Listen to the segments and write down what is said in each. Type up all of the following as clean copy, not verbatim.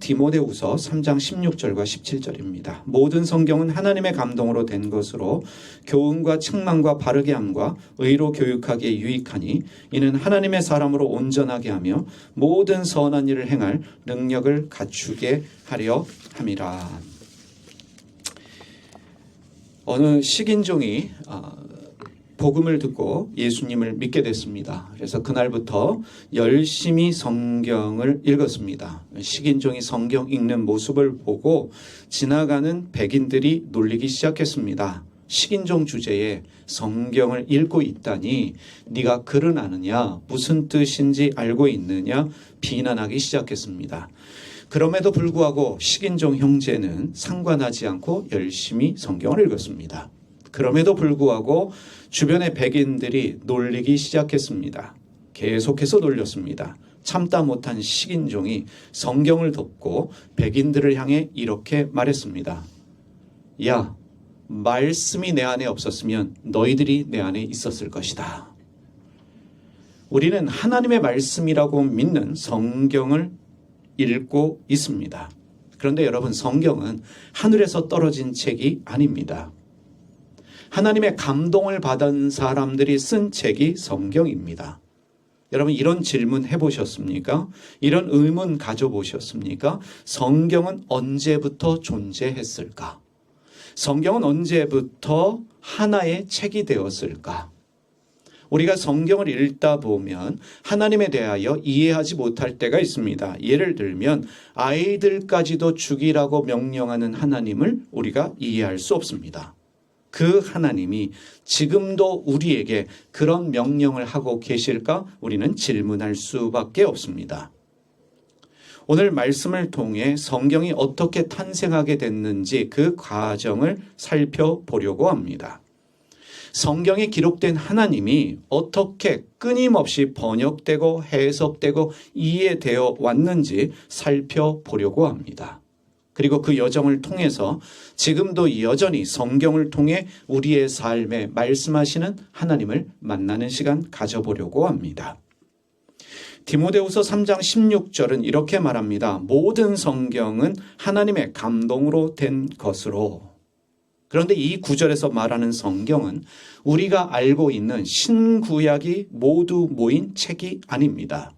디모데후서 3장 16절과 17절입니다. 모든 성경은 하나님의 감동으로 된 것으로 교훈과 책망과 바르게 함과 의로 교육하기에 유익하니 이는 하나님의 사람으로 온전하게 하며 모든 선한 일을 행할 능력을 갖추게 하려 함이라. 어느 식인종이 복음을 듣고 예수님을 믿게 됐습니다. 그래서 그날부터 열심히 성경을 읽었습니다. 식인종이 성경 읽는 모습을 보고 지나가는 백인들이 놀리기 시작했습니다. 식인종 주제에 성경을 읽고 있다니 네가 글은 아느냐, 무슨 뜻인지 알고 있느냐 비난하기 시작했습니다. 그럼에도 불구하고 식인종 형제는 상관하지 않고 열심히 성경을 읽었습니다. 그럼에도 불구하고 주변의 백인들이 놀리기 시작했습니다. 계속해서 놀렸습니다. 참다 못한 식인종이 성경을 덮고 백인들을 향해 이렇게 말했습니다. 야, 말씀이 내 안에 없었으면 너희들이 내 안에 있었을 것이다. 우리는 하나님의 말씀이라고 믿는 성경을 읽고 있습니다. 그런데 여러분, 성경은 하늘에서 떨어진 책이 아닙니다. 하나님의 감동을 받은 사람들이 쓴 책이 성경입니다. 여러분, 이런 질문 해보셨습니까? 이런 의문 가져보셨습니까? 성경은 언제부터 존재했을까? 성경은 언제부터 하나의 책이 되었을까? 우리가 성경을 읽다 보면 하나님에 대하여 이해하지 못할 때가 있습니다. 예를 들면 아이들까지도 죽이라고 명령하는 하나님을 우리가 이해할 수 없습니다. 그 하나님이 지금도 우리에게 그런 명령을 하고 계실까? 우리는 질문할 수밖에 없습니다. 오늘 말씀을 통해 성경이 어떻게 탄생하게 됐는지 그 과정을 살펴보려고 합니다. 성경에 기록된 하나님이 어떻게 끊임없이 번역되고 해석되고 이해되어 왔는지 살펴보려고 합니다. 그리고 그 여정을 통해서 지금도 여전히 성경을 통해 우리의 삶에 말씀하시는 하나님을 만나는 시간 가져보려고 합니다. 디모데후서 3장 16절은 이렇게 말합니다. 모든 성경은 하나님의 감동으로 된 것으로. 그런데 이 구절에서 말하는 성경은 우리가 알고 있는 신구약이 모두 모인 책이 아닙니다.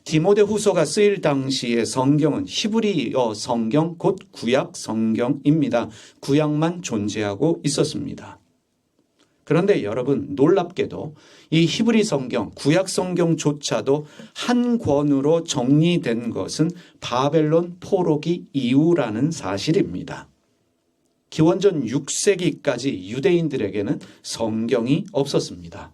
디모데후서가 쓰일 당시의 성경은 히브리어 성경 곧 구약 성경입니다. 구약만 존재하고 있었습니다. 그런데 여러분, 놀랍게도 이 히브리 성경, 구약 성경조차도 한 권으로 정리된 것은 바벨론 포로기 이후라는 사실입니다. 기원전 6세기까지 유대인들에게는 성경이 없었습니다.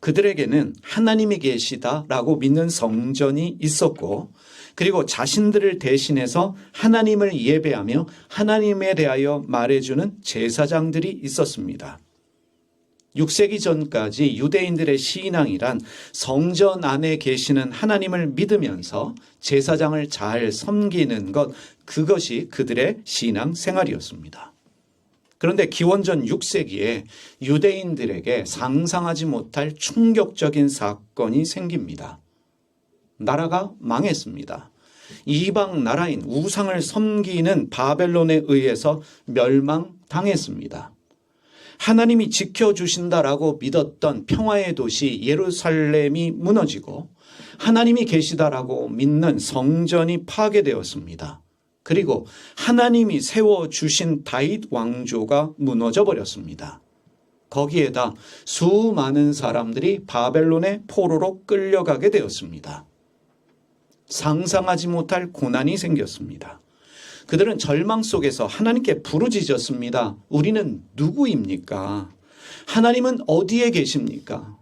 그들에게는 하나님이 계시다라고 믿는 성전이 있었고, 그리고 자신들을 대신해서 하나님을 예배하며 하나님에 대하여 말해주는 제사장들이 있었습니다. 6세기 전까지 유대인들의 신앙이란 성전 안에 계시는 하나님을 믿으면서 제사장을 잘 섬기는 것, 그것이 그들의 신앙 생활이었습니다. 그런데 기원전 6세기에 유대인들에게 상상하지 못할 충격적인 사건이 생깁니다. 나라가 망했습니다. 이방 나라인 우상을 섬기는 바벨론에 의해서 멸망당했습니다. 하나님이 지켜주신다라고 믿었던 평화의 도시 예루살렘이 무너지고 하나님이 계시다라고 믿는 성전이 파괴되었습니다. 그리고 하나님이 세워주신 다윗 왕조가 무너져 버렸습니다. 거기에다 수많은 사람들이 바벨론의 포로로 끌려가게 되었습니다. 상상하지 못할 고난이 생겼습니다. 그들은 절망 속에서 하나님께 부르짖었습니다. 우리는 누구입니까? 하나님은 어디에 계십니까?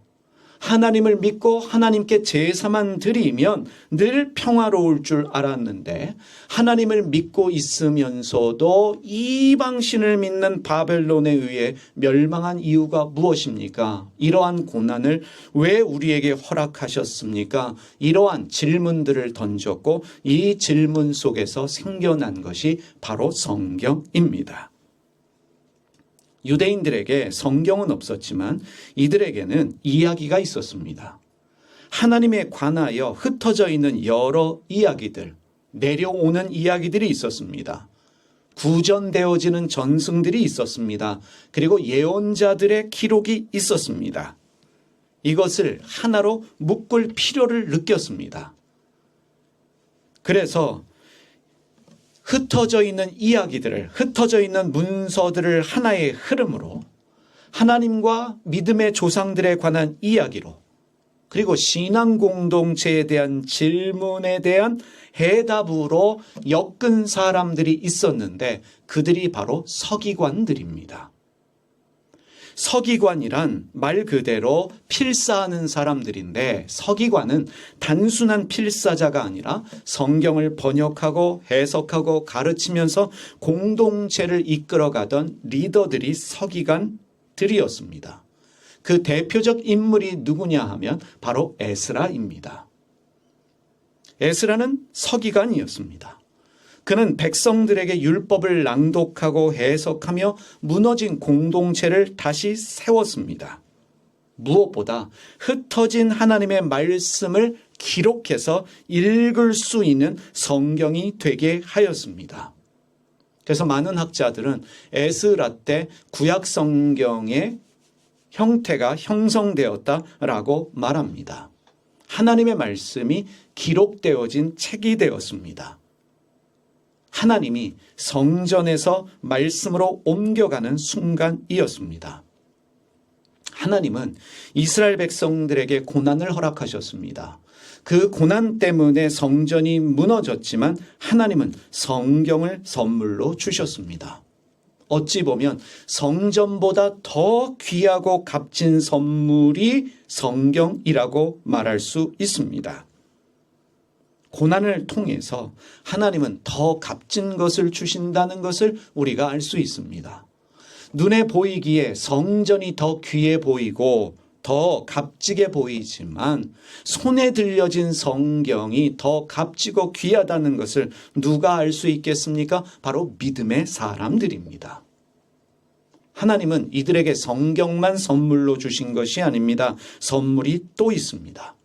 하나님을 믿고 하나님께 제사만 드리면 늘 평화로울 줄 알았는데 하나님을 믿고 있으면서도 이방신을 믿는 바벨론에 의해 멸망한 이유가 무엇입니까? 이러한 고난을 왜 우리에게 허락하셨습니까? 이러한 질문들을 던졌고 이 질문 속에서 생겨난 것이 바로 성경입니다. 유대인들에게 성경은 없었지만 이들에게는 이야기가 있었습니다. 하나님에 관하여 흩어져 있는 여러 이야기들, 내려오는 이야기들이 있었습니다. 구전되어지는 전승들이 있었습니다. 그리고 예언자들의 기록이 있었습니다. 이것을 하나로 묶을 필요를 느꼈습니다. 그래서 흩어져 있는 이야기들을, 흩어져 있는 문서들을 하나의 흐름으로 하나님과 믿음의 조상들에 관한 이야기로, 그리고 신앙 공동체에 대한 질문에 대한 해답으로 엮은 사람들이 있었는데 그들이 바로 서기관들입니다. 서기관이란 말 그대로 필사하는 사람들인데, 서기관은 단순한 필사자가 아니라 성경을 번역하고 해석하고 가르치면서 공동체를 이끌어가던 리더들이 서기관들이었습니다. 그 대표적 인물이 누구냐 하면 바로 에스라입니다. 에스라는 서기관이었습니다. 그는 백성들에게 율법을 낭독하고 해석하며 무너진 공동체를 다시 세웠습니다. 무엇보다 흩어진 하나님의 말씀을 기록해서 읽을 수 있는 성경이 되게 하였습니다. 그래서 많은 학자들은 에스라 때 구약 성경의 형태가 형성되었다라고 말합니다. 하나님의 말씀이 기록되어진 책이 되었습니다. 하나님이 성전에서 말씀으로 옮겨가는 순간이었습니다. 하나님은 이스라엘 백성들에게 고난을 허락하셨습니다. 그 고난 때문에 성전이 무너졌지만 하나님은 성경을 선물로 주셨습니다. 어찌 보면 성전보다 더 귀하고 값진 선물이 성경이라고 말할 수 있습니다. 고난을 통해서 하나님은 더 값진 것을 주신다는 것을 우리가 알 수 있습니다. 눈에 보이기에 성전이 더 귀해 보이고 더 값지게 보이지만 손에 들려진 성경이 더 값지고 귀하다는 것을 누가 알 수 있겠습니까? 바로 믿음의 사람들입니다. 하나님은 이들에게 성경만 선물로 주신 것이 아닙니다. 선물이 또 있습니다.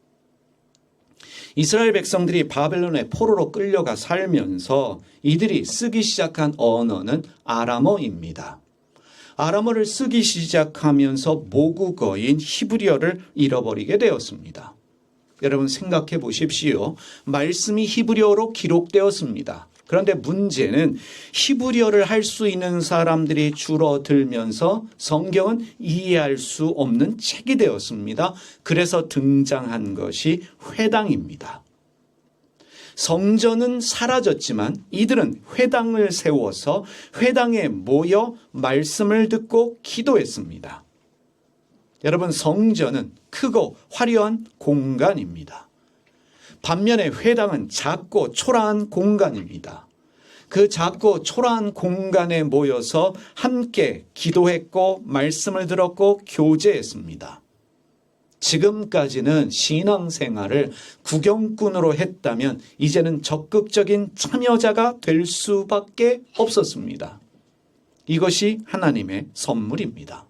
이스라엘 백성들이 바벨론의 포로로 끌려가 살면서 이들이 쓰기 시작한 언어는 아람어입니다. 아람어를 쓰기 시작하면서 모국어인 히브리어를 잃어버리게 되었습니다. 여러분 생각해 보십시오. 말씀이 히브리어로 기록되었습니다. 그런데 문제는 히브리어를 할 수 있는 사람들이 줄어들면서 성경은 이해할 수 없는 책이 되었습니다. 그래서 등장한 것이 회당입니다. 성전은 사라졌지만 이들은 회당을 세워서 회당에 모여 말씀을 듣고 기도했습니다. 여러분, 성전은 크고 화려한 공간입니다. 반면에 회당은 작고 초라한 공간입니다. 그 작고 초라한 공간에 모여서 함께 기도했고 말씀을 들었고 교제했습니다. 지금까지는 신앙생활을 구경꾼으로 했다면 이제는 적극적인 참여자가 될 수밖에 없었습니다. 이것이 하나님의 선물입니다.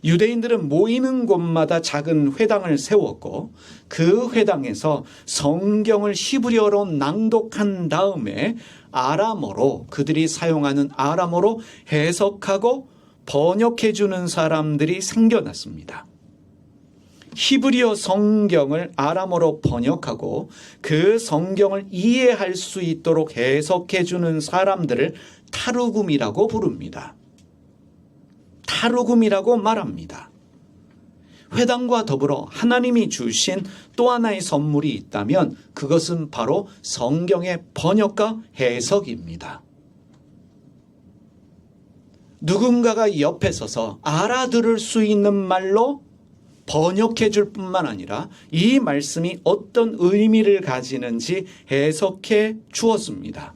유대인들은 모이는 곳마다 작은 회당을 세웠고 그 회당에서 성경을 히브리어로 낭독한 다음에 아람어로, 그들이 사용하는 아람어로 해석하고 번역해 주는 사람들이 생겨났습니다. 히브리어 성경을 아람어로 번역하고 그 성경을 이해할 수 있도록 해석해 주는 사람들을 타르굼이라고 부릅니다. 타르굼이라고 말합니다. 회당과 더불어 하나님이 주신 또 하나의 선물이 있다면 그것은 바로 성경의 번역과 해석입니다. 누군가가 옆에 서서 알아들을 수 있는 말로 번역해 줄 뿐만 아니라 이 말씀이 어떤 의미를 가지는지 해석해 주었습니다.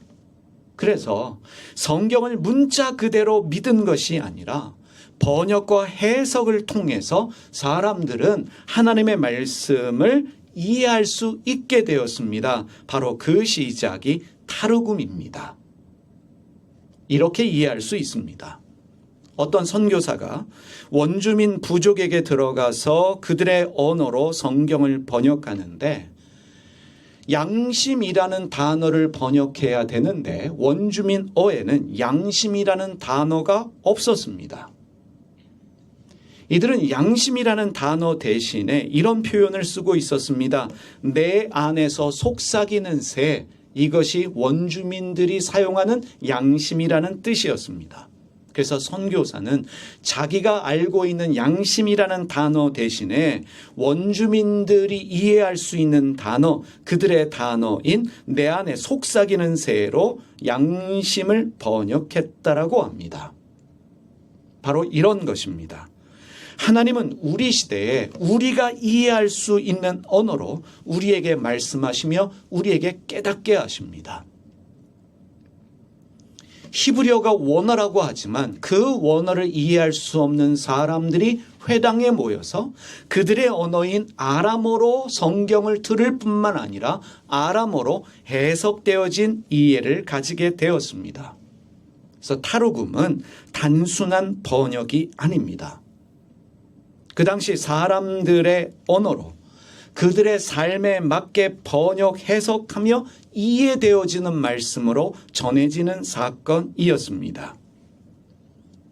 그래서 성경을 문자 그대로 믿은 것이 아니라 번역과 해석을 통해서 사람들은 하나님의 말씀을 이해할 수 있게 되었습니다. 바로 그 시작이 타르굼입니다. 이렇게 이해할 수 있습니다. 어떤 선교사가 원주민 부족에게 들어가서 그들의 언어로 성경을 번역하는데 양심이라는 단어를 번역해야 되는데 원주민어에는 양심이라는 단어가 없었습니다. 이들은 양심이라는 단어 대신에 이런 표현을 쓰고 있었습니다. 내 안에서 속삭이는 새, 이것이 원주민들이 사용하는 양심이라는 뜻이었습니다. 그래서 선교사는 자기가 알고 있는 양심이라는 단어 대신에 원주민들이 이해할 수 있는 단어, 그들의 단어인 내 안에 속삭이는 새로 양심을 번역했다라고 합니다. 바로 이런 것입니다. 하나님은 우리 시대에 우리가 이해할 수 있는 언어로 우리에게 말씀하시며 우리에게 깨닫게 하십니다. 히브리어가 원어라고 하지만 그 원어를 이해할 수 없는 사람들이 회당에 모여서 그들의 언어인 아람어로 성경을 들을 뿐만 아니라 아람어로 해석되어진 이해를 가지게 되었습니다. 그래서 타르굼은 단순한 번역이 아닙니다. 그 당시 사람들의 언어로 그들의 삶에 맞게 번역, 해석하며 이해되어지는 말씀으로 전해지는 사건이었습니다.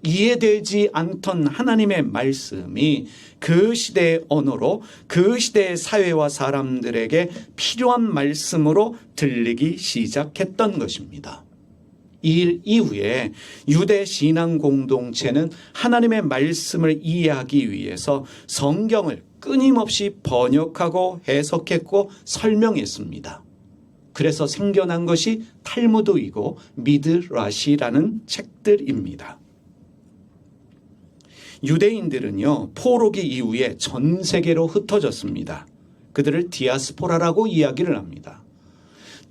이해되지 않던 하나님의 말씀이 그 시대의 언어로 그 시대의 사회와 사람들에게 필요한 말씀으로 들리기 시작했던 것입니다. 이 일 이후에 유대 신앙 공동체는 하나님의 말씀을 이해하기 위해서 성경을 끊임없이 번역하고 해석했고 설명했습니다. 그래서 생겨난 것이 탈무드이고 미드라시라는 책들입니다. 유대인들은요, 포로기 이후에 전 세계로 흩어졌습니다. 그들을 디아스포라라고 이야기를 합니다.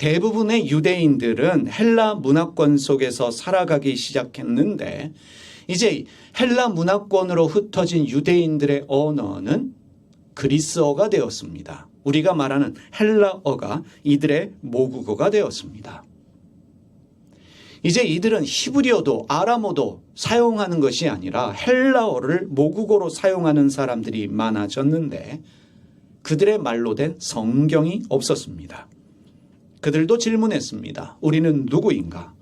대부분의 유대인들은 헬라 문화권 속에서 살아가기 시작했는데 이제 헬라 문화권으로 흩어진 유대인들의 언어는 그리스어가 되었습니다. 우리가 말하는 헬라어가 이들의 모국어가 되었습니다. 이제 이들은 히브리어도 아람어도 사용하는 것이 아니라 헬라어를 모국어로 사용하는 사람들이 많아졌는데 그들의 말로 된 성경이 없었습니다. 그들도 질문했습니다. 우리는 누구인가?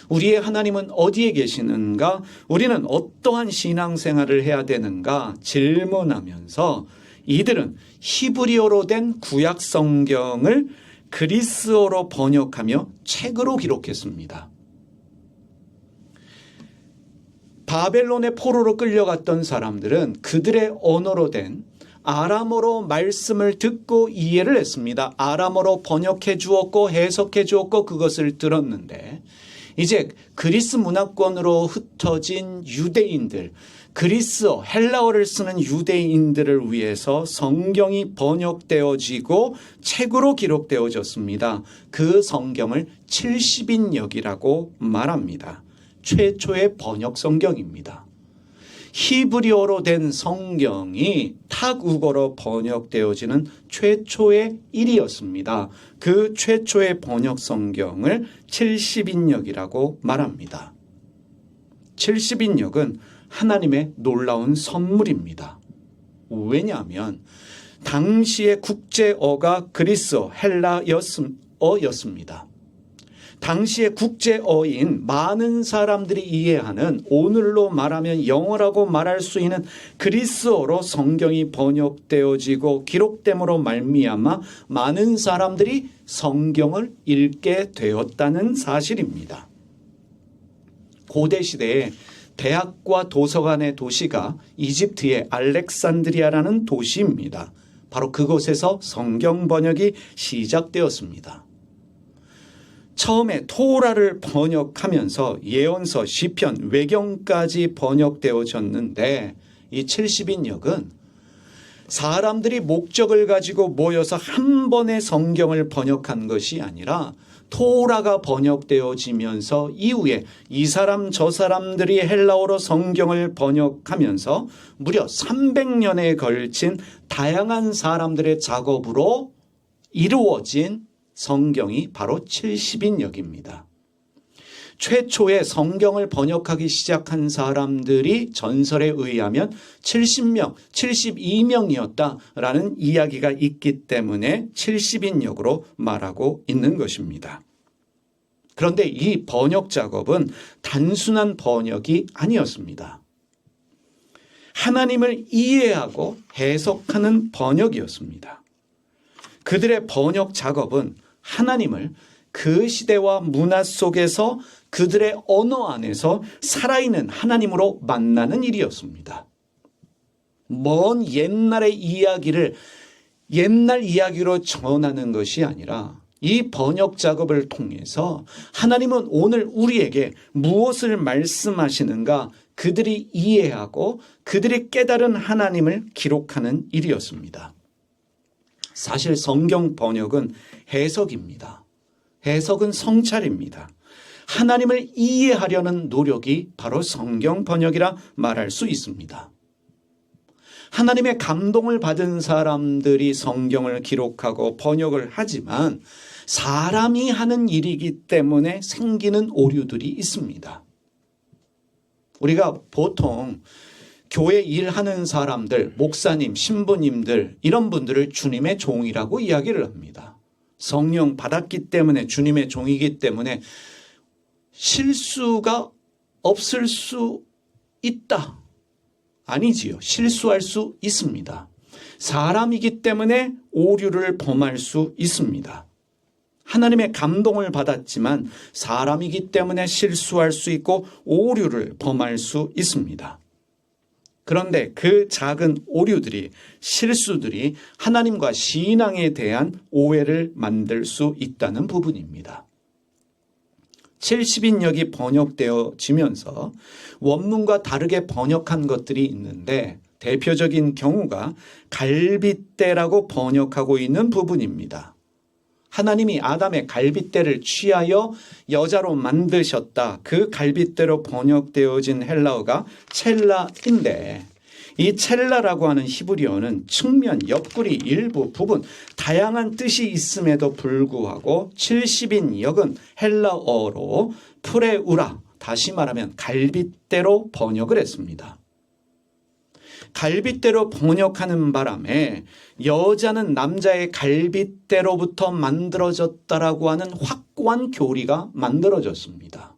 우리의 하나님은 어디에 계시는가? 우리는 어떠한 신앙생활을 해야 되는가? 질문하면서 이들은 히브리어로 된 구약 성경을 그리스어로 번역하며 책으로 기록했습니다. 바벨론의 포로로 끌려갔던 사람들은 그들의 언어로 된 아람어로 말씀을 듣고 이해를 했습니다. 아람어로 번역해 주었고 해석해 주었고 그것을 들었는데 이제 그리스 문화권으로 흩어진 유대인들, 그리스어, 헬라어를 쓰는 유대인들을 위해서 성경이 번역되어지고 책으로 기록되어졌습니다. 그 성경을 70인역이라고 말합니다. 최초의 번역 성경입니다. 히브리어로 된 성경이 타국어로 번역되어지는 최초의 일이었습니다. 그 최초의 번역 성경을 70인역이라고 말합니다. 70인역은 하나님의 놀라운 선물입니다. 왜냐하면 당시의 국제어가 그리스어, 헬라어였습니다. 당시의 국제어인 많은 사람들이 이해하는 오늘로 말하면 영어라고 말할 수 있는 그리스어로 성경이 번역되어지고 기록됨으로 말미암아 많은 사람들이 성경을 읽게 되었다는 사실입니다. 고대 시대에 대학과 도서관의 도시가 이집트의 알렉산드리아라는 도시입니다. 바로 그곳에서 성경 번역이 시작되었습니다. 처음에 토라를 번역하면서 예언서, 시편, 외경까지 번역되어졌는데 이 70인역은 사람들이 목적을 가지고 모여서 한 번에 성경을 번역한 것이 아니라 토라가 번역되어지면서 이후에 이 사람 저 사람들이 헬라어로 성경을 번역하면서 무려 300년에 걸친 다양한 사람들의 작업으로 이루어진 성경이 바로 70인역입니다. 최초에 성경을 번역하기 시작한 사람들이 전설에 의하면 70명, 72명이었다라는 이야기가 있기 때문에 70인역으로 말하고 있는 것입니다. 그런데 이 번역 작업은 단순한 번역이 아니었습니다. 하나님을 이해하고 해석하는 번역이었습니다. 그들의 번역 작업은 하나님을 그 시대와 문화 속에서 그들의 언어 안에서 살아있는 하나님으로 만나는 일이었습니다. 먼 옛날의 이야기를 옛날 이야기로 전하는 것이 아니라 이 번역 작업을 통해서 하나님은 오늘 우리에게 무엇을 말씀하시는가 그들이 이해하고 그들이 깨달은 하나님을 기록하는 일이었습니다. 사실 성경 번역은 해석입니다. 해석은 성찰입니다. 하나님을 이해하려는 노력이 바로 성경 번역이라 말할 수 있습니다. 하나님의 감동을 받은 사람들이 성경을 기록하고 번역을 하지만 사람이 하는 일이기 때문에 생기는 오류들이 있습니다. 우리가 보통 교회 일하는 사람들, 목사님, 신부님들 이런 분들을 주님의 종이라고 이야기를 합니다. 성령 받았기 때문에 주님의 종이기 때문에 실수가 없을 수 있다. 아니지요. 실수할 수 있습니다. 사람이기 때문에 오류를 범할 수 있습니다. 하나님의 감동을 받았지만 사람이기 때문에 실수할 수 있고 오류를 범할 수 있습니다. 그런데 그 작은 오류들이, 실수들이 하나님과 신앙에 대한 오해를 만들 수 있다는 부분입니다. 70인역이 번역되어지면서 원문과 다르게 번역한 것들이 있는데 대표적인 경우가 갈빗대라고 번역하고 있는 부분입니다. 하나님이 아담의 갈빗대를 취하여 여자로 만드셨다. 그 갈빗대로 번역되어진 헬라어가 첼라인데 이 첼라라고 하는 히브리어는 측면, 옆구리, 일부, 부분 다양한 뜻이 있음에도 불구하고 70인 역은 헬라어로 프레우라, 다시 말하면 갈빗대로 번역을 했습니다. 갈빗대로 번역하는 바람에 여자는 남자의 갈빗대로부터 만들어졌다라고 하는 확고한 교리가 만들어졌습니다.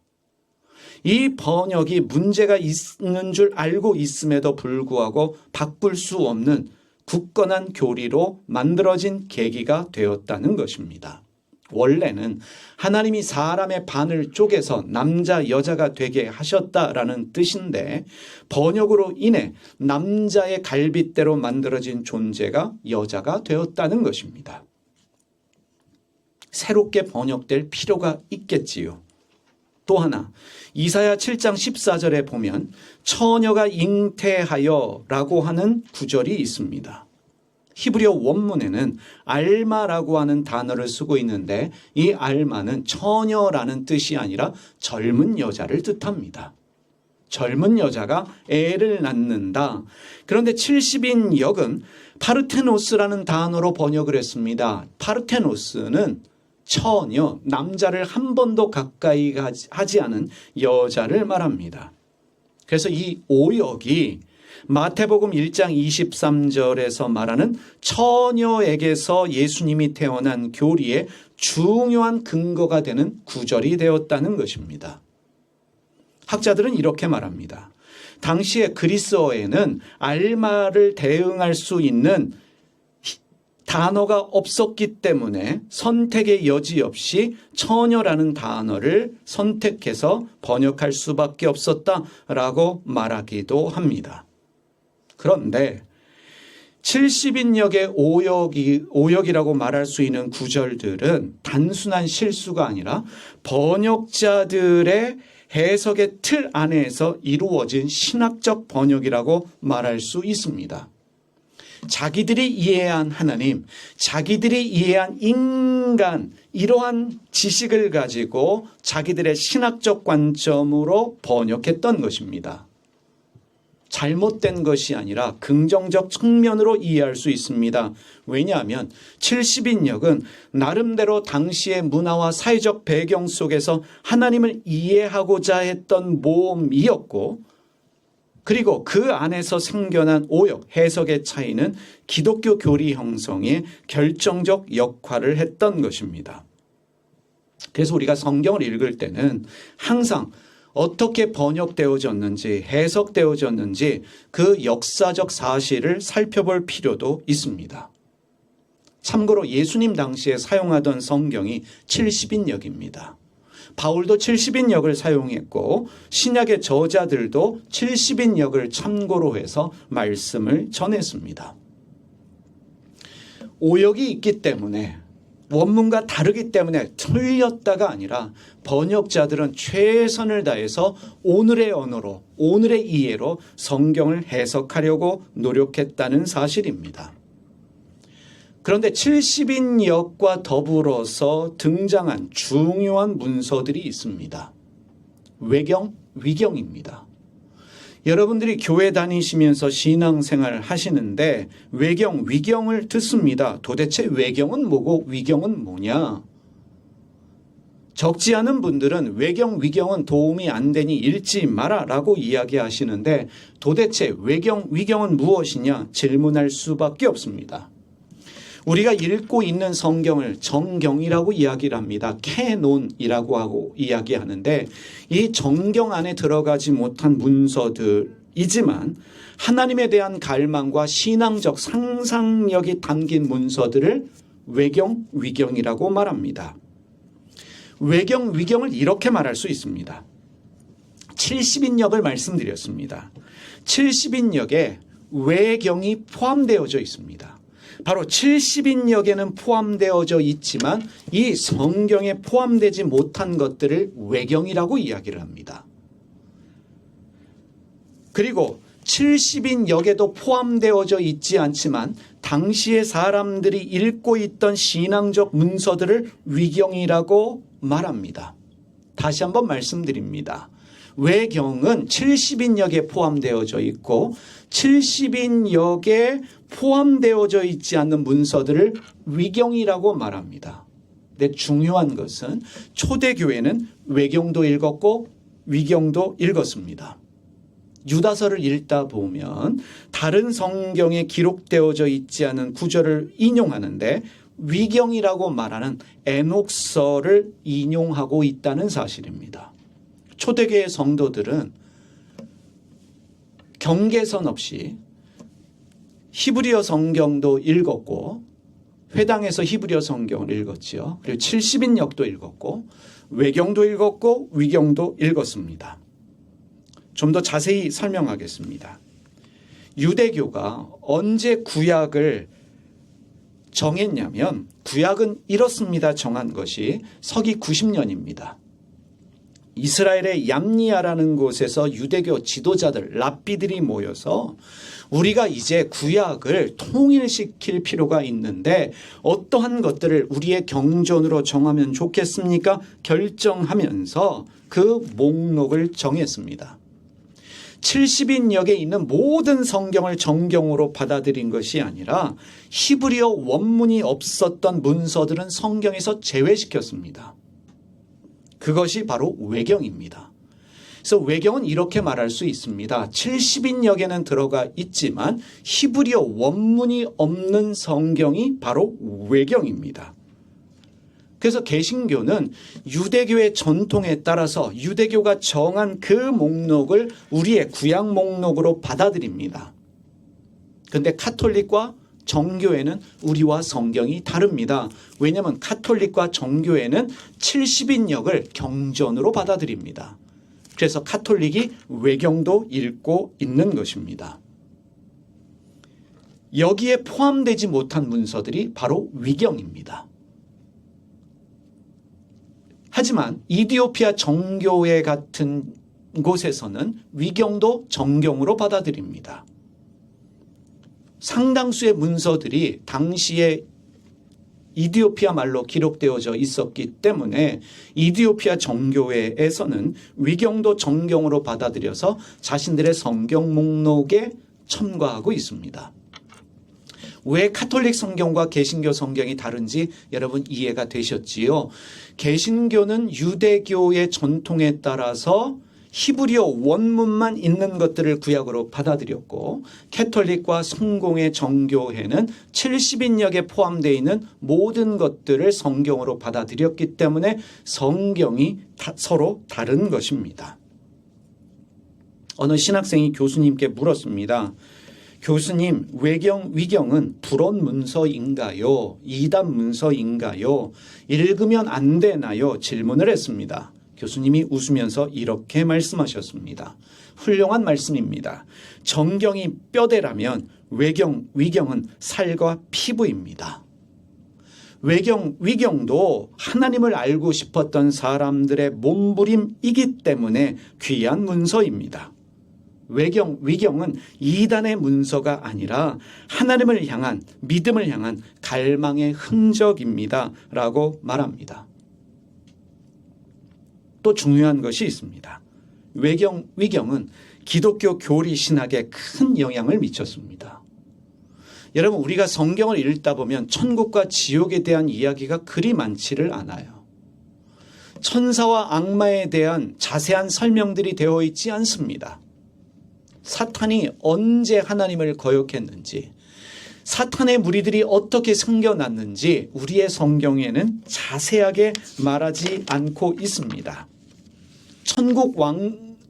이 번역이 문제가 있는 줄 알고 있음에도 불구하고 바꿀 수 없는 굳건한 교리로 만들어진 계기가 되었다는 것입니다. 원래는 하나님이 사람의 반을 쪼개서 남자 여자가 되게 하셨다라는 뜻인데 번역으로 인해 남자의 갈빗대로 만들어진 존재가 여자가 되었다는 것입니다. 새롭게 번역될 필요가 있겠지요. 또 하나 이사야 7장 14절에 보면 처녀가 잉태하여 라고 하는 구절이 있습니다. 히브리어 원문에는 알마라고 하는 단어를 쓰고 있는데 이 알마는 처녀라는 뜻이 아니라 젊은 여자를 뜻합니다. 젊은 여자가 애를 낳는다. 그런데 70인 역은 파르테노스라는 단어로 번역을 했습니다. 파르테노스는 처녀, 남자를 한 번도 가까이 하지 않은 여자를 말합니다. 그래서 이 오역이 마태복음 1장 23절에서 말하는 처녀에게서 예수님이 태어난 교리의 중요한 근거가 되는 구절이 되었다는 것입니다. 학자들은 이렇게 말합니다. 당시의 그리스어에는 알마를 대응할 수 있는 단어가 없었기 때문에 선택의 여지 없이 처녀라는 단어를 선택해서 번역할 수밖에 없었다라고 말하기도 합니다. 그런데 70인역의 오역이라고 말할 수 있는 구절들은 단순한 실수가 아니라 번역자들의 해석의 틀 안에서 이루어진 신학적 번역이라고 말할 수 있습니다. 자기들이 이해한 하나님, 자기들이 이해한 인간, 이러한 지식을 가지고 자기들의 신학적 관점으로 번역했던 것입니다. 잘못된 것이 아니라 긍정적 측면으로 이해할 수 있습니다. 왜냐하면 70인역은 나름대로 당시의 문화와 사회적 배경 속에서 하나님을 이해하고자 했던 모험이었고, 그리고 그 안에서 생겨난 오역, 해석의 차이는 기독교 교리 형성에 결정적 역할을 했던 것입니다. 그래서 우리가 성경을 읽을 때는 항상 어떻게 번역되어졌는지, 해석되어졌는지 그 역사적 사실을 살펴볼 필요도 있습니다. 참고로 예수님 당시에 사용하던 성경이 70인역입니다. 바울도 70인역을 사용했고 신약의 저자들도 70인역을 참고로 해서 말씀을 전했습니다. 오역이 있기 때문에, 원문과 다르기 때문에 틀렸다가 아니라 번역자들은 최선을 다해서 오늘의 언어로, 오늘의 이해로 성경을 해석하려고 노력했다는 사실입니다. 그런데 70인역과 더불어서 등장한 중요한 문서들이 있습니다. 외경, 위경입니다. 여러분들이 교회 다니시면서 신앙생활을 하시는데 외경, 위경을 듣습니다. 도대체 외경은 뭐고 위경은 뭐냐? 적지 않은 분들은 외경, 위경은 도움이 안 되니 읽지 마라 라고 이야기하시는데 도대체 외경, 위경은 무엇이냐 질문할 수밖에 없습니다. 우리가 읽고 있는 성경을 정경이라고 이야기를 합니다. 캐논이라고 하고 이야기하는데 이 정경 안에 들어가지 못한 문서들이지만 하나님에 대한 갈망과 신앙적 상상력이 담긴 문서들을 외경, 위경이라고 말합니다. 외경, 위경을 이렇게 말할 수 있습니다. 70인역을 말씀드렸습니다. 70인역에 외경이 포함되어져 있습니다. 바로 70인역에는 포함되어져 있지만 이 성경에 포함되지 못한 것들을 외경이라고 이야기를 합니다. 그리고 70인역에도 포함되어져 있지 않지만 당시의 사람들이 읽고 있던 신앙적 문서들을 위경이라고 말합니다. 다시 한번 말씀드립니다. 외경은 70인역에 포함되어져 있고 70인역에 포함되어져 있지 않는 문서들을 위경이라고 말합니다. 근데 중요한 것은 초대교회는 외경도 읽었고 위경도 읽었습니다. 유다서를 읽다 보면 다른 성경에 기록되어져 있지 않은 구절을 인용하는데 위경이라고 말하는 에녹서를 인용하고 있다는 사실입니다. 초대교회 성도들은 경계선 없이 히브리어 성경도 읽었고 회당에서 히브리어 성경을 읽었지요. 그리고 70인역도 읽었고 외경도 읽었고 위경도 읽었습니다. 좀 더 자세히 설명하겠습니다. 유대교가 언제 구약을 정했냐면 구약은 이렇습니다. 정한 것이 서기 90년입니다. 이스라엘의 얌니아라는 곳에서 유대교 지도자들, 랍비들이 모여서 우리가 이제 구약을 통일시킬 필요가 있는데 어떠한 것들을 우리의 경전으로 정하면 좋겠습니까? 결정하면서 그 목록을 정했습니다. 70인역에 있는 모든 성경을 정경으로 받아들인 것이 아니라 히브리어 원문이 없었던 문서들은 성경에서 제외시켰습니다. 그것이 바로 외경입니다. 그래서 외경은 이렇게 말할 수 있습니다. 70인역에는 들어가 있지만 히브리어 원문이 없는 성경이 바로 외경입니다. 그래서 개신교는 유대교의 전통에 따라서 유대교가 정한 그 목록을 우리의 구약 목록으로 받아들입니다. 그런데 카톨릭과 정교회는 우리와 성경이 다릅니다. 왜냐하면 카톨릭과 정교회는 70인역을 경전으로 받아들입니다. 그래서 카톨릭이 외경도 읽고 있는 것입니다. 여기에 포함되지 못한 문서들이 바로 위경입니다. 하지만 이디오피아 정교회 같은 곳에서는 위경도 정경으로 받아들입니다. 상당수의 문서들이 당시에 이디오피아 말로 기록되어져 있었기 때문에 이디오피아 정교회에서는 위경도 정경으로 받아들여서 자신들의 성경 목록에 첨가하고 있습니다. 왜 카톨릭 성경과 개신교 성경이 다른지 여러분 이해가 되셨지요? 개신교는 유대교의 전통에 따라서 히브리어 원문만 있는 것들을 구약으로 받아들였고, 캐톨릭과 성공의 정교회는 70인역에 포함되어 있는 모든 것들을 성경으로 받아들였기 때문에 성경이 서로 다른 것입니다. 어느 신학생이 교수님께 물었습니다. 교수님, 위경은 불온 문서인가요? 이단 문서인가요? 읽으면 안 되나요? 질문을 했습니다. 교수님이 웃으면서 이렇게 말씀하셨습니다. 훌륭한 말씀입니다. 정경이 뼈대라면 위경은 살과 피부입니다. 위경도 하나님을 알고 싶었던 사람들의 몸부림이기 때문에 귀한 문서입니다. 위경은 이단의 문서가 아니라 하나님을 향한, 믿음을 향한 갈망의 흔적입니다 라고 말합니다. 또 중요한 것이 있습니다. 위경은 기독교 교리 신학에 큰 영향을 미쳤습니다. 여러분, 우리가 성경을 읽다 보면 천국과 지옥에 대한 이야기가 그리 많지를 않아요. 천사와 악마에 대한 자세한 설명들이 되어 있지 않습니다. 사탄이 언제 하나님을 거역했는지, 사탄의 무리들이 어떻게 생겨났는지 우리의 성경에는 자세하게 말하지 않고 있습니다.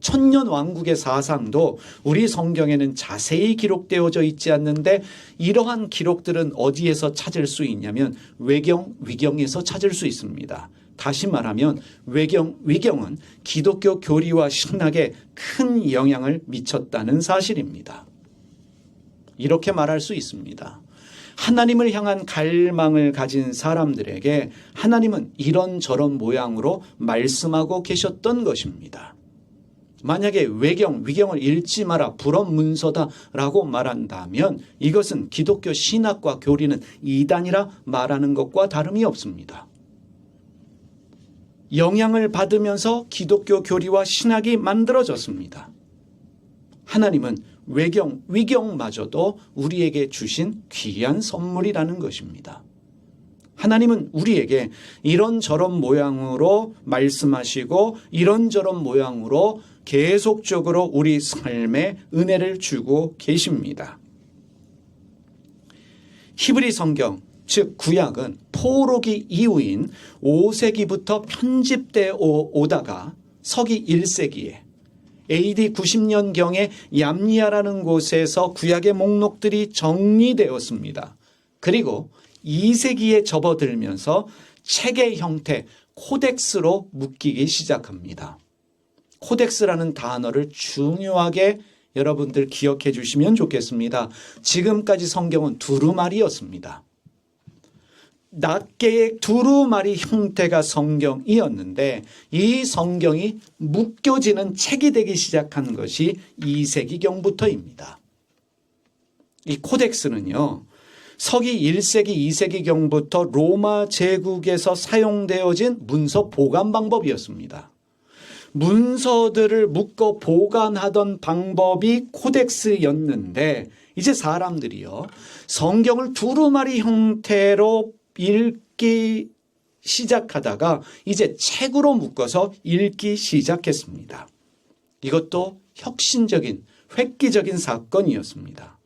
천년 왕국의 사상도 우리 성경에는 자세히 기록되어져 있지 않는데, 이러한 기록들은 어디에서 찾을 수 있냐면 위경에서 찾을 수 있습니다. 다시 말하면 위경은 기독교 교리와 신학에 큰 영향을 미쳤다는 사실입니다. 이렇게 말할 수 있습니다. 하나님을 향한 갈망을 가진 사람들에게 하나님은 이런저런 모양으로 말씀하고 계셨던 것입니다. 만약에 위경을 읽지 마라, 불온 문서다라고 말한다면 이것은 기독교 신학과 교리는 이단이라 말하는 것과 다름이 없습니다. 영향을 받으면서 기독교 교리와 신학이 만들어졌습니다. 하나님은 위경마저도 우리에게 주신 귀한 선물이라는 것입니다. 하나님은 우리에게 이런저런 모양으로 말씀하시고 이런저런 모양으로 계속적으로 우리 삶에 은혜를 주고 계십니다. 히브리 성경, 즉 구약은 포로기 이후인 5세기부터 편집되어 오다가 서기 1세기에 AD 90년경에 얌리아라는 곳에서 구약의 목록들이 정리되었습니다. 그리고 2세기에 접어들면서 책의 형태, 코덱스로 묶이기 시작합니다. 코덱스라는 단어를 중요하게 여러분들 기억해 주시면 좋겠습니다. 지금까지 성경은 두루마리였습니다. 낱개의 두루마리 형태가 성경이었는데 이 성경이 묶여지는 책이 되기 시작한 것이 2세기경부터입니다. 이 코덱스는요, 서기 1세기, 2세기경부터 로마 제국에서 사용되어진 문서 보관 방법이었습니다. 문서들을 묶어 보관하던 방법이 코덱스였는데, 이제 사람들이요, 성경을 두루마리 형태로 읽기 시작하다가 이제 책으로 묶어서 읽기 시작했습니다. 이것도 혁신적인, 획기적인 사건이었습니다.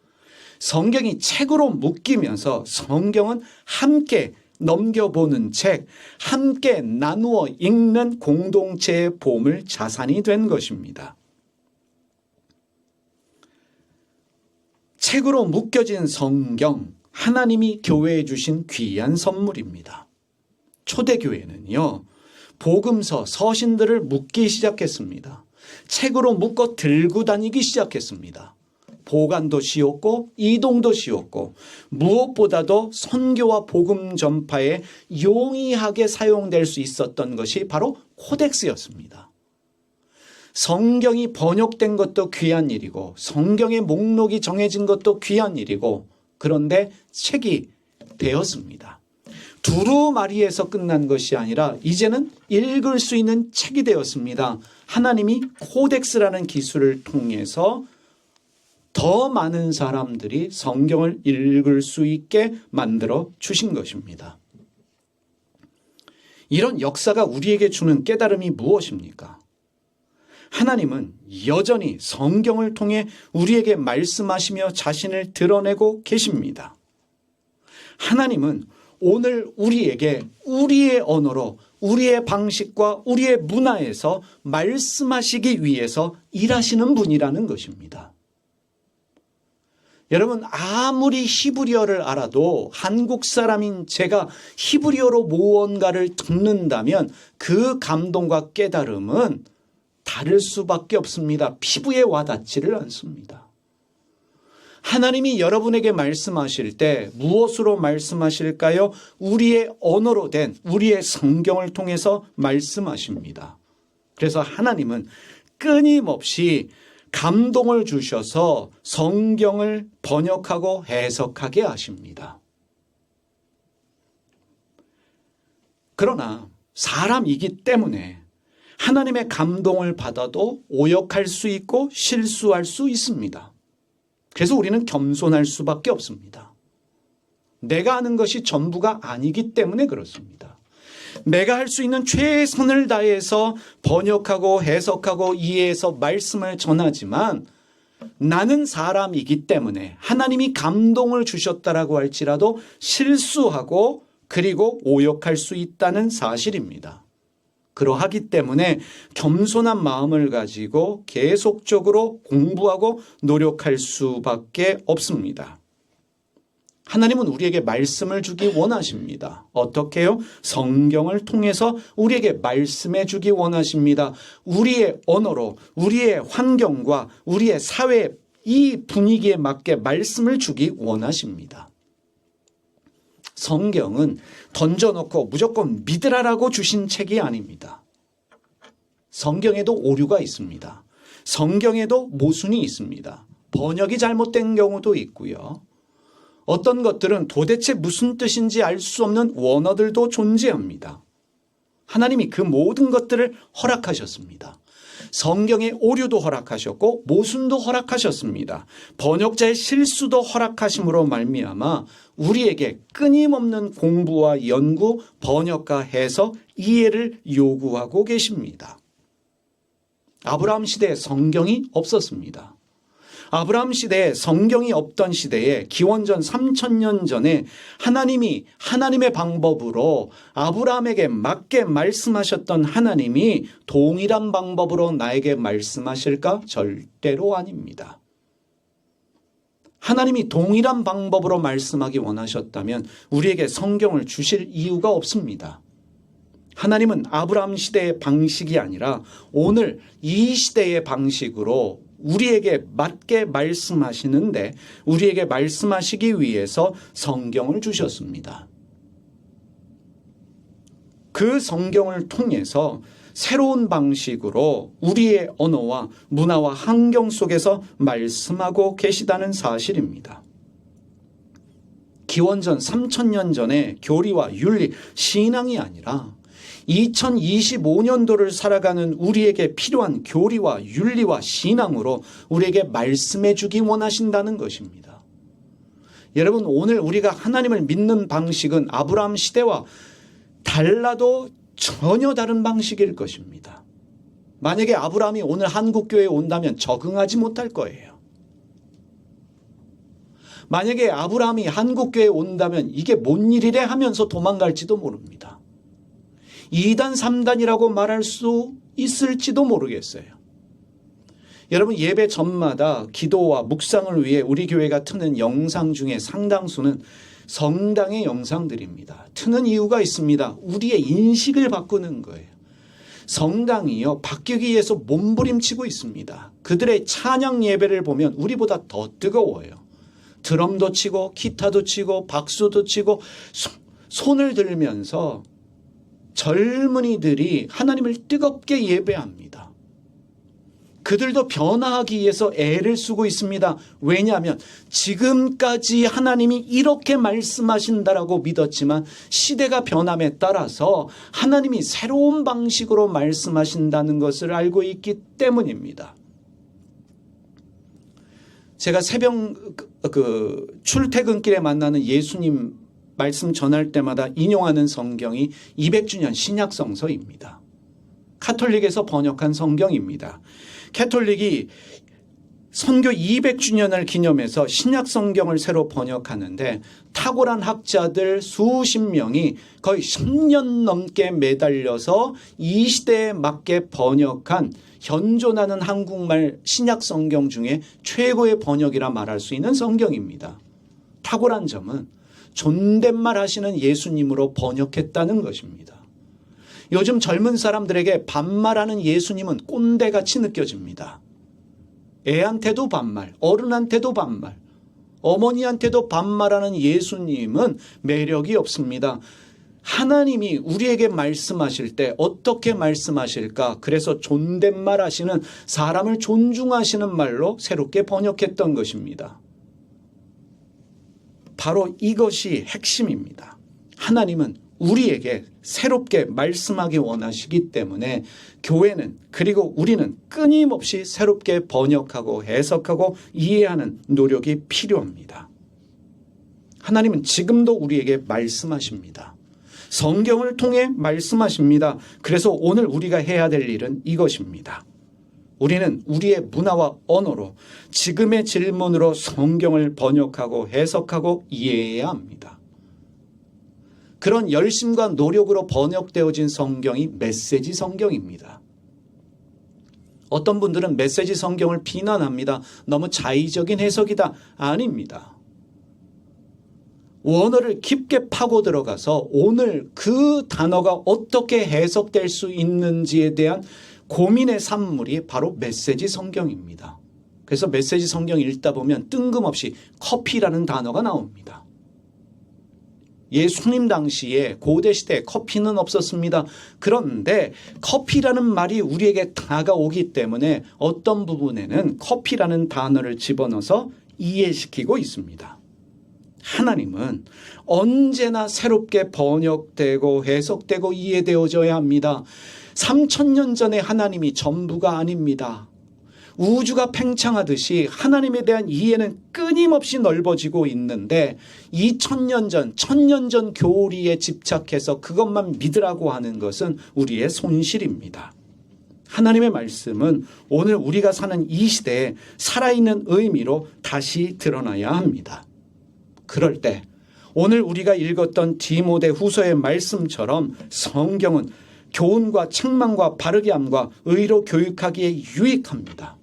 성경이 책으로 묶이면서 성경은 함께 넘겨보는 책, 함께 나누어 읽는 공동체의 보물 자산이 된 것입니다. 책으로 묶여진 성경, 하나님이 교회에 주신 귀한 선물입니다. 초대교회는요, 복음서, 서신들을 묶기 시작했습니다. 책으로 묶어 들고 다니기 시작했습니다. 보관도 쉬웠고 이동도 쉬웠고 무엇보다도 선교와 복음 전파에 용이하게 사용될 수 있었던 것이 바로 코덱스였습니다. 성경이 번역된 것도 귀한 일이고 성경의 목록이 정해진 것도 귀한 일이고, 그런데 책이 되었습니다. 두루마리에서 끝난 것이 아니라 이제는 읽을 수 있는 책이 되었습니다. 하나님이 코덱스라는 기술을 통해서 더 많은 사람들이 성경을 읽을 수 있게 만들어 주신 것입니다. 이런 역사가 우리에게 주는 깨달음이 무엇입니까? 하나님은 여전히 성경을 통해 우리에게 말씀하시며 자신을 드러내고 계십니다. 하나님은 오늘 우리에게 우리의 언어로 우리의 방식과 우리의 문화에서 말씀하시기 위해서 일하시는 분이라는 것입니다. 여러분, 아무리 히브리어를 알아도 한국 사람인 제가 히브리어로 무언가를 듣는다면 그 감동과 깨달음은 다를 수밖에 없습니다. 피부에 와닿지를 않습니다. 하나님이 여러분에게 말씀하실 때 무엇으로 말씀하실까요? 우리의 언어로 된 우리의 성경을 통해서 말씀하십니다. 그래서 하나님은 끊임없이 감동을 주셔서 성경을 번역하고 해석하게 하십니다. 그러나 사람이기 때문에 하나님의 감동을 받아도 오역할 수 있고 실수할 수 있습니다. 그래서 우리는 겸손할 수밖에 없습니다. 내가 아는 것이 전부가 아니기 때문에 그렇습니다. 내가 할 수 있는 최선을 다해서 번역하고 해석하고 이해해서 말씀을 전하지만 나는 사람이기 때문에 하나님이 감동을 주셨다라고 할지라도 실수하고 그리고 오역할 수 있다는 사실입니다. 그러하기 때문에 겸손한 마음을 가지고 계속적으로 공부하고 노력할 수밖에 없습니다. 하나님은 우리에게 말씀을 주기 원하십니다. 어떻게요? 성경을 통해서 우리에게 말씀해 주기 원하십니다. 우리의 언어로 우리의 환경과 우리의 사회 이 분위기에 맞게 말씀을 주기 원하십니다. 성경은 던져놓고 무조건 믿으라라고 주신 책이 아닙니다. 성경에도 오류가 있습니다. 성경에도 모순이 있습니다. 번역이 잘못된 경우도 있고요. 어떤 것들은 도대체 무슨 뜻인지 알 수 없는 원어들도 존재합니다. 하나님이 그 모든 것들을 허락하셨습니다. 성경의 오류도 허락하셨고 모순도 허락하셨습니다. 번역자의 실수도 허락하심으로 말미암아 우리에게 끊임없는 공부와 연구, 번역과 해석, 이해를 요구하고 계십니다. 아브라함 시대에 성경이 없었습니다. 아브라함 시대에 성경이 없던 시대에 기원전 3000년 전에 하나님이 하나님의 방법으로 아브라함에게 맞게 말씀하셨던 하나님이 동일한 방법으로 나에게 말씀하실까? 절대로 아닙니다. 하나님이 동일한 방법으로 말씀하기 원하셨다면 우리에게 성경을 주실 이유가 없습니다. 하나님은 아브라함 시대의 방식이 아니라 오늘 이 시대의 방식으로 우리에게 맞게 말씀하시는데 우리에게 말씀하시기 위해서 성경을 주셨습니다. 그 성경을 통해서 새로운 방식으로 우리의 언어와 문화와 환경 속에서 말씀하고 계시다는 사실입니다. 기원전 3000년 전에 교리와 윤리, 신앙이 아니라 2025년도를 살아가는 우리에게 필요한 교리와 윤리와 신앙으로 우리에게 말씀해 주기 원하신다는 것입니다. 여러분, 오늘 우리가 하나님을 믿는 방식은 아브라함 시대와 달라도 전혀 다른 방식일 것입니다. 만약에 아브라함이 오늘 한국교회에 온다면 적응하지 못할 거예요. 만약에 아브라함이 한국교회에 온다면 이게 뭔 일이래 하면서 도망갈지도 모릅니다. 2단, 3단이라고 말할 수 있을지도 모르겠어요. 여러분, 예배 전마다 기도와 묵상을 위해 우리 교회가 트는 영상 중에 상당수는 성당의 영상들입니다. 트는 이유가 있습니다. 우리의 인식을 바꾸는 거예요. 성당이요, 바뀌기 위해서 몸부림치고 있습니다. 그들의 찬양 예배를 보면 우리보다 더 뜨거워요. 드럼도 치고 기타도 치고 박수도 치고 손을 들면서 젊은이들이 하나님을 뜨겁게 예배합니다. 그들도 변화하기 위해서 애를 쓰고 있습니다. 왜냐하면 지금까지 하나님이 이렇게 말씀하신다라고 믿었지만 시대가 변함에 따라서 하나님이 새로운 방식으로 말씀하신다는 것을 알고 있기 때문입니다. 제가 새벽 출퇴근길에 만나는 예수님 말씀 전할 때마다 인용하는 성경이 200주년 신약성서입니다. 카톨릭에서 번역한 성경입니다. 카톨릭이 선교 200주년을 기념해서 신약성경을 새로 번역하는데 탁월한 학자들 수십 명이 거의 10년 넘게 매달려서 이 시대에 맞게 번역한 현존하는 한국말 신약성경 중에 최고의 번역이라 말할 수 있는 성경입니다. 탁월한 점은 존댓말 하시는 예수님으로 번역했다는 것입니다. 요즘 젊은 사람들에게 반말하는 예수님은 꼰대같이 느껴집니다. 애한테도 반말, 어른한테도 반말, 어머니한테도 반말하는 예수님은 매력이 없습니다. 하나님이 우리에게 말씀하실 때 어떻게 말씀하실까? 그래서 존댓말 하시는, 사람을 존중하시는 말로 새롭게 번역했던 것입니다. 바로 이것이 핵심입니다. 하나님은 우리에게 새롭게 말씀하기 원하시기 때문에 교회는, 그리고 우리는 끊임없이 새롭게 번역하고 해석하고 이해하는 노력이 필요합니다. 하나님은 지금도 우리에게 말씀하십니다. 성경을 통해 말씀하십니다. 그래서 오늘 우리가 해야 될 일은 이것입니다. 우리는 우리의 문화와 언어로 지금의 질문으로 성경을 번역하고 해석하고 이해해야 합니다. 그런 열심과 노력으로 번역되어진 성경이 메시지 성경입니다. 어떤 분들은 메시지 성경을 비난합니다. 너무 자의적인 해석이다. 아닙니다. 원어를 깊게 파고 들어가서 오늘 그 단어가 어떻게 해석될 수 있는지에 대한 고민의 산물이 바로 메시지 성경입니다. 그래서 메시지 성경 읽다 보면 뜬금없이 커피라는 단어가 나옵니다. 예수님 당시에 고대시대에 커피는 없었습니다. 그런데 커피라는 말이 우리에게 다가오기 때문에 어떤 부분에는 커피라는 단어를 집어넣어서 이해시키고 있습니다. 하나님은 언제나 새롭게 번역되고 해석되고 이해되어져야 합니다. 3000년 전의 하나님이 전부가 아닙니다. 우주가 팽창하듯이 하나님에 대한 이해는 끊임없이 넓어지고 있는데 2000년 전, 1000년 전 교리에 집착해서 그것만 믿으라고 하는 것은 우리의 손실입니다. 하나님의 말씀은 오늘 우리가 사는 이 시대에 살아있는 의미로 다시 드러나야 합니다. 그럴 때 오늘 우리가 읽었던 디모데 후서의 말씀처럼 성경은 교훈과 책망과 바르게 함과 의로 교육하기에 유익합니다.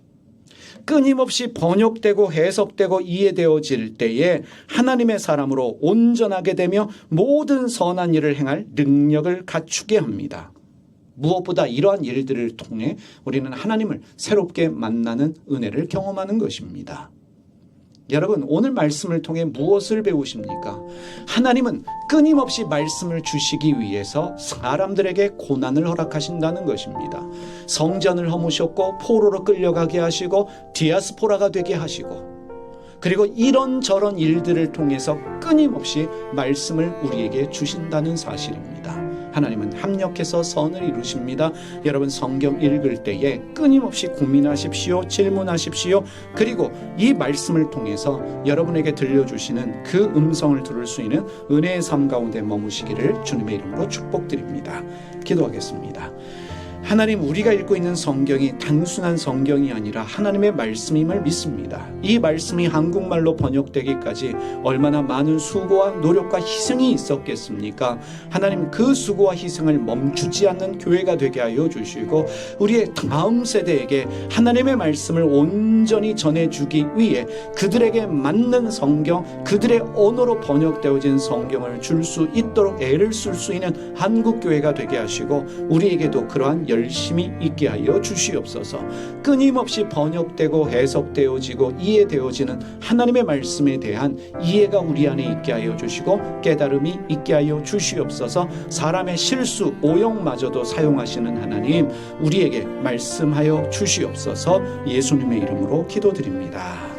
끊임없이 번역되고 해석되고 이해되어질 때에 하나님의 사람으로 온전하게 되며 모든 선한 일을 행할 능력을 갖추게 합니다. 무엇보다 이러한 일들을 통해 우리는 하나님을 새롭게 만나는 은혜를 경험하는 것입니다. 여러분, 오늘 말씀을 통해 무엇을 배우십니까? 하나님은 끊임없이 말씀을 주시기 위해서 사람들에게 고난을 허락하신다는 것입니다. 성전을 허무셨고 포로로 끌려가게 하시고 디아스포라가 되게 하시고, 그리고 이런저런 일들을 통해서 끊임없이 말씀을 우리에게 주신다는 사실입니다. 하나님은 합력해서 선을 이루십니다. 여러분, 성경 읽을 때에 끊임없이 고민하십시오. 질문하십시오. 그리고 이 말씀을 통해서 여러분에게 들려주시는 그 음성을 들을 수 있는 은혜의 삶 가운데 머무시기를 주님의 이름으로 축복드립니다. 기도하겠습니다. 하나님, 우리가 읽고 있는 성경이 단순한 성경이 아니라 하나님의 말씀임을 믿습니다. 이 말씀이 한국말로 번역되기까지 얼마나 많은 수고와 노력과 희생이 있었겠습니까? 하나님, 그 수고와 희생을 멈추지 않는 교회가 되게 하여 주시고 우리의 다음 세대에게 하나님의 말씀을 온전히 전해주기 위해 그들에게 맞는 성경, 그들의 언어로 번역되어진 성경을 줄 수 있도록 애를 쓸 수 있는 한국교회가 되게 하시고 우리에게도 그러한 열심히 있게 하여 주시옵소서. 끊임없이 번역되고 해석되어지고 이해되어지는 하나님의 말씀에 대한 이해가 우리 안에 있게 하여 주시고 깨달음이 있게 하여 주시옵소서. 사람의 실수, 오역마저도 사용하시는 하나님, 우리에게 말씀하여 주시옵소서. 예수님의 이름으로 기도드립니다.